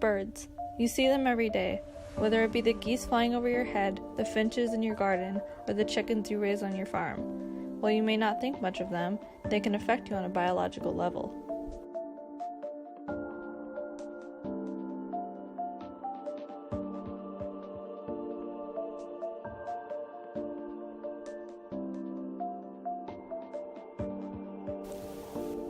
Birds. You see them every day, whether it be the geese flying over your head, the finches in your garden, or the chickens you raise on your farm. While you may not think much of them, they can affect you on a biological level.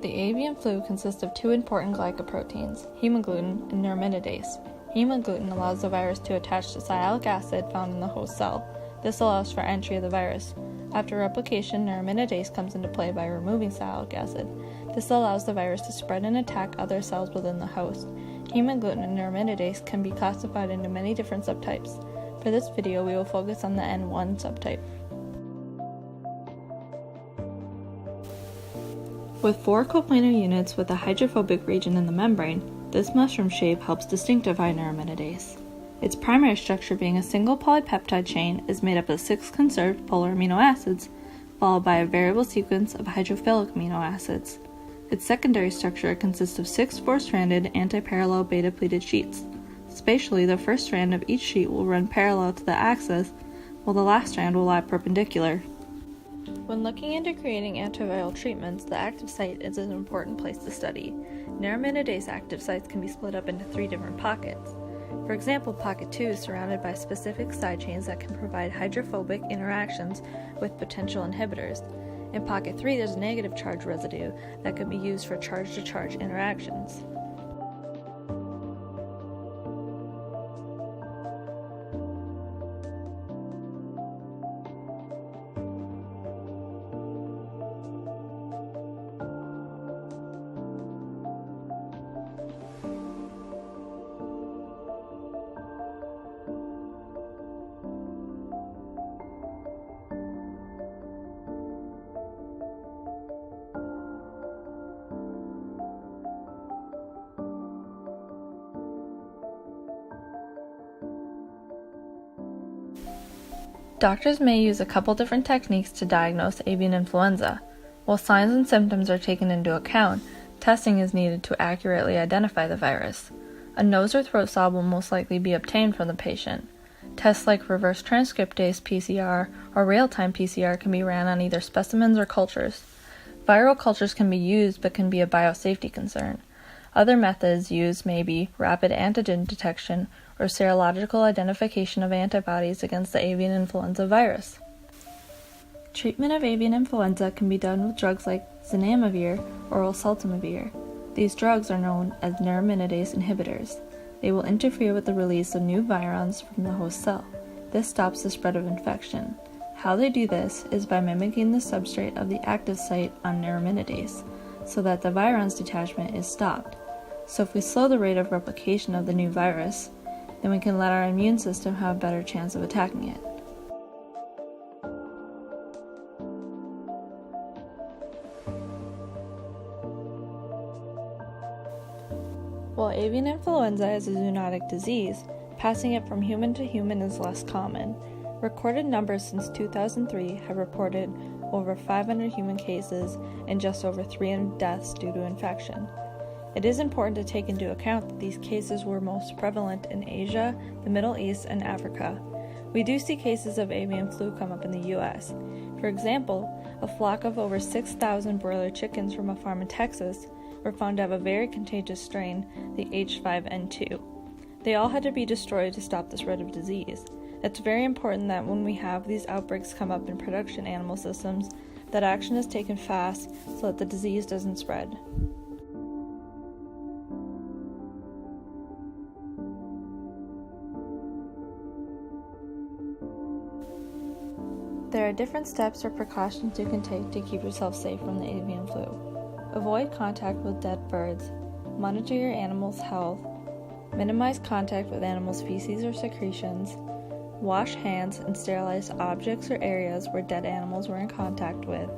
The avian flu consists of two important glycoproteins, hemagglutinin and neuraminidase. Hemagglutinin allows the virus to attach to sialic acid found in the host cell. This allows for entry of the virus. After replication, neuraminidase comes into play by removing sialic acid. This allows the virus to spread and attack other cells within the host. Hemagglutinin and neuraminidase can be classified into many different subtypes. For this video, we will focus on the N1 subtype. With 4 coplanar units with a hydrophobic region in the membrane, this mushroom shape helps distinctify neuraminidase. Its primary structure, being a single polypeptide chain, is made up of 6 conserved polar amino acids, followed by a variable sequence of hydrophilic amino acids. Its secondary structure consists of 6 4-stranded anti-parallel beta-pleated sheets. Spatially, the first strand of each sheet will run parallel to the axis, while the last strand will lie perpendicular. When looking into creating antiviral treatments, the active site is an important place to study. Neuraminidase active sites can be split up into 3 different pockets. For example, pocket 2 is surrounded by specific side chains that can provide hydrophobic interactions with potential inhibitors. In pocket 3, there's a negative charge residue that can be used for charge-to-charge interactions. Doctors may use a couple different techniques to diagnose avian influenza. While signs and symptoms are taken into account, testing is needed to accurately identify the virus. A nose or throat swab will most likely be obtained from the patient. Tests like reverse transcriptase PCR or real-time PCR can be ran on either specimens or cultures. Viral cultures can be used but can be a biosafety concern. Other methods used may be rapid antigen detection or serological identification of antibodies against the avian influenza virus. Treatment of avian influenza can be done with drugs like zanamivir or oseltamivir. These drugs are known as neuraminidase inhibitors. They will interfere with the release of new virions from the host cell. This stops the spread of infection. How they do this is by mimicking the substrate of the active site on neuraminidase, so that the virion's detachment is stopped. So if we slow the rate of replication of the new virus, then we can let our immune system have a better chance of attacking it. While avian influenza is a zoonotic disease, passing it from human to human is less common. Recorded numbers since 2003 have reported over 500 human cases and just over 300 deaths due to infection. It is important to take into account that these cases were most prevalent in Asia, the Middle East, and Africa. We do see cases of avian flu come up in the U.S. For example, a flock of over 6,000 broiler chickens from a farm in Texas were found to have a very contagious strain, the H5N2. They all had to be destroyed to stop the spread of disease. It's very important that when we have these outbreaks come up in production animal systems, that action is taken fast so that the disease doesn't spread. There are different steps or precautions you can take to keep yourself safe from the avian flu. Avoid contact with dead birds. Monitor your animal's health. Minimize contact with animals' feces or secretions. Wash hands and sterilize objects or areas where dead animals were in contact with.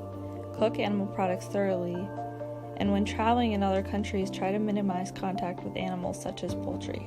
Cook animal products thoroughly. And when traveling in other countries, try to minimize contact with animals such as poultry.